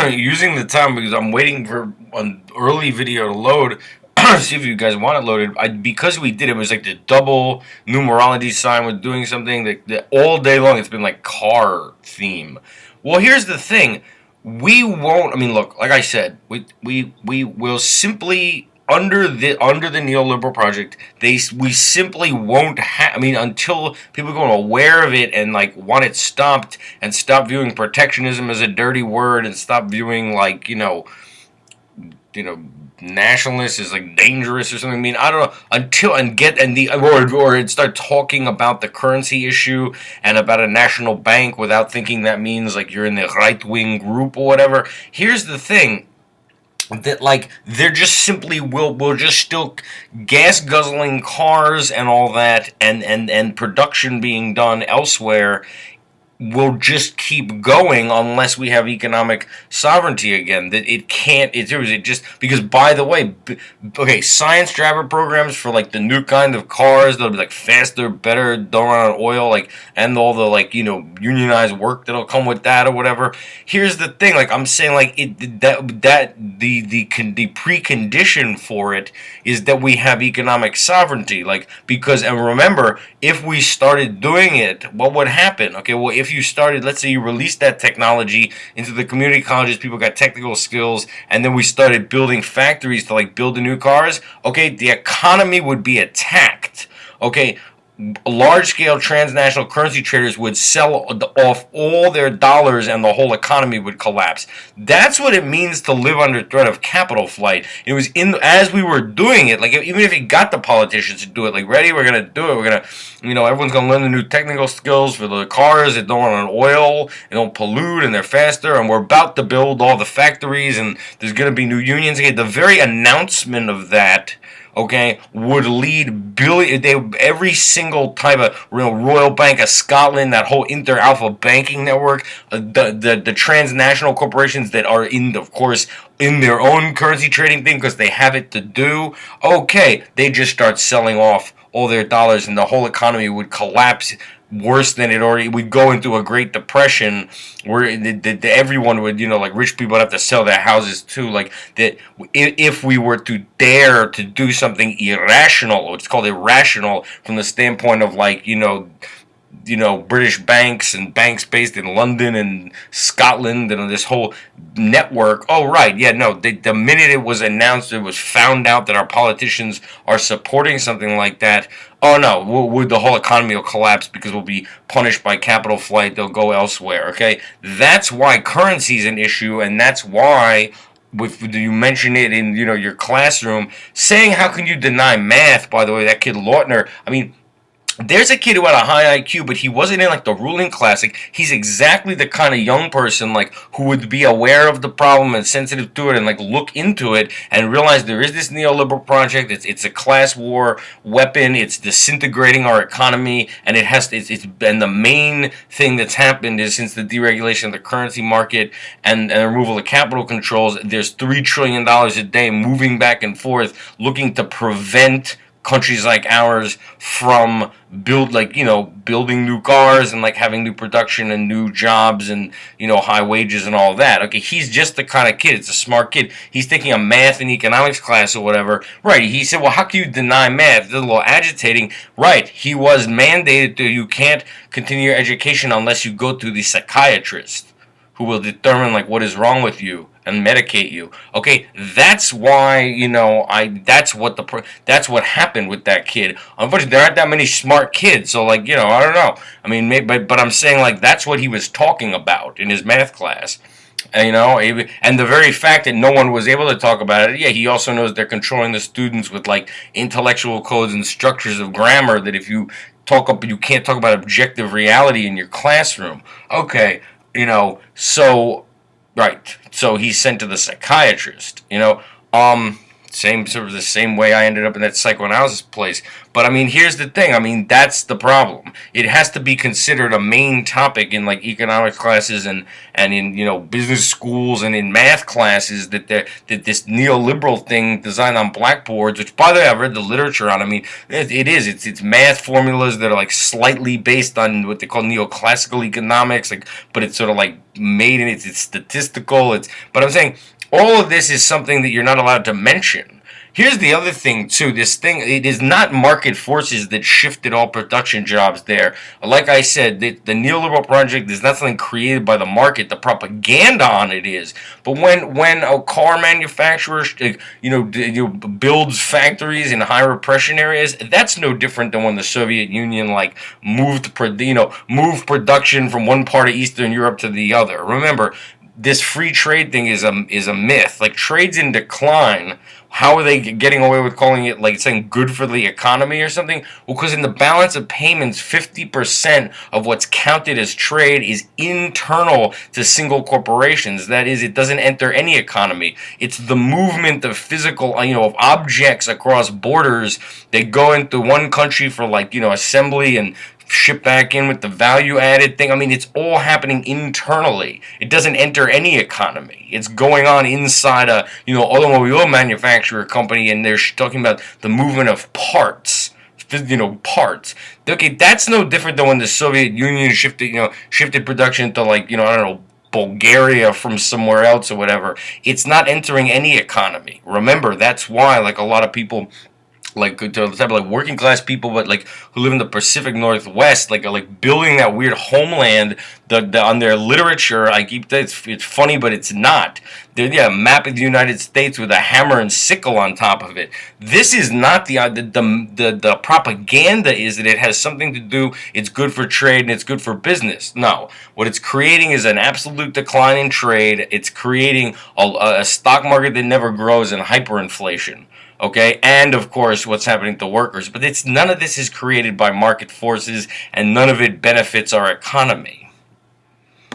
using the time because I'm waiting for an early video to load. See if you guys want it loaded. Because we did it was like the double numerology sign with doing something that all day long it's been like car theme. Well, here's the thing. We won't. I mean, look, like I said, we will simply under the neoliberal project. We simply won't have. I mean, until people become aware of it and like want it stopped and stop viewing protectionism as a dirty word and stop viewing like you know nationalists is like dangerous or something. I mean, I don't know until and get and the or start talking about the currency issue and about a national bank without thinking that means like you're in the right wing group or whatever. Here's the thing that like they're just simply will just still gas guzzling cars and all that and production being done elsewhere will just keep going unless we have economic sovereignty again. That it can't. It just because. By the way, okay, science driver programs for like the new kind of cars that'll be like faster, better, don't run on oil, like and all the like unionized work that'll come with that or whatever. Here's the thing, like I'm saying, like the precondition for it is that we have economic sovereignty, like because and remember if we started doing it, what would happen? Okay, well if you started, let's say you released that technology into the community colleges, people got technical skills, and then we started building factories to like build the new cars, okay, the economy would be attacked. Okay, large scale transnational currency traders would sell off all their dollars and the whole economy would collapse. That's what it means to live under threat of capital flight. It was in as we were doing it, like even if you got the politicians to do it, like ready, we're gonna do it, we're gonna everyone's gonna learn the new technical skills for the cars that don't run on oil and don't pollute and they're faster, and we're about to build all the factories and there's gonna be new unions. Okay, the very announcement of that, okay, would lead every single type of Royal Bank of Scotland, that whole Inter Alpha banking network, the transnational corporations that are of course in their own currency trading thing because they have it to do. Okay, they just start selling off all their dollars and the whole economy would collapse worse than it already. We'd go into a Great Depression where everyone would, like rich people would have to sell their houses too. Like that, if we were to dare to do something irrational, it's called irrational from the standpoint of like British banks and banks based in London and Scotland and this whole network. Oh, right. Yeah, no. The minute it was announced, it was found out that our politicians are supporting something like that. Oh, no. The whole economy will collapse because we'll be punished by capital flight. They'll go elsewhere. Okay? That's why currency is an issue, and that's why you mention it in your classroom, saying how can you deny math. By the way, that kid Lautner, I mean, there's a kid who had a high IQ, but he wasn't in like the ruling classic. He's exactly the kind of young person like who would be aware of the problem and sensitive to it and like look into it and realize there is this neoliberal project. It's a class war weapon. It's disintegrating our economy, and and the main thing that's happened is since the deregulation of the currency market and the removal of capital controls, there's $3 trillion a day moving back and forth, looking to prevent countries like ours from building new cars and like having new production and new jobs and high wages and all that. Okay, he's just the kind of kid. It's a smart kid. He's taking a math and economics class or whatever. Right. He said, well, how can you deny math? It's a little agitating. Right. He was mandated to, you can't continue your education unless you go to the psychiatrist who will determine like what is wrong with you and medicate you. Okay, that's why that's what happened with that kid. Unfortunately, there aren't that many smart kids, so like I don't know. I mean, maybe, but I'm saying like that's what he was talking about in his math class. And the very fact that no one was able to talk about it, yeah, he also knows they're controlling the students with like intellectual codes and structures of grammar that if you you can't talk about objective reality in your classroom. Okay, so right, so he's sent to the psychiatrist. Same sort of the same way I ended up in that psychoanalysis place. But I mean, here's the thing. I mean, that's the problem. It has to be considered a main topic in like economics classes and in business schools and in math classes that this neoliberal thing designed on blackboards. Which, by the way, I've read the literature on. I mean, it's math formulas that are like slightly based on what they call neoclassical economics, like, but it's sort of like made in it's statistical. But I'm saying all of this is something that you're not allowed to mention. Here's the other thing, too. It is not market forces that shifted all production jobs there. Like I said, the neoliberal project is not something created by the market. The propaganda on it is. But when a car manufacturer, builds factories in high repression areas, that's no different than when the Soviet Union, like, moved production from one part of Eastern Europe to the other. Remember, this free trade thing is a myth. Like, trade's in decline. How are they getting away with calling it, like, saying good for the economy or something? Well, because in the balance of payments, 50% of what's counted as trade is internal to single corporations. That is, it doesn't enter any economy. It's the movement of physical, of objects across borders. They go into one country for, like, assembly and ship back in with the value added thing. I mean, it's all happening internally. It doesn't enter any economy. It's going on inside a, automobile manufacturer company, and they're talking about the movement of parts. Parts. Okay, that's no different than when the Soviet Union shifted production to, like, I don't know, Bulgaria from somewhere else or whatever. It's not entering any economy. Remember, that's why, like, a lot of people, like, to the type of, like, working class people, but, like, who live in the Pacific Northwest, like, are, like, building that weird homeland on their literature. It's funny, but it's not. They're a map of the United States with a hammer and sickle on top of it. This is not the propaganda is that it has something to do. It's good for trade and it's good for business. No, what it's creating is an absolute decline in trade. It's creating a stock market that never grows and hyperinflation. Okay, and of course what's happening to workers. But none of this is created by market forces, and none of it benefits our economy.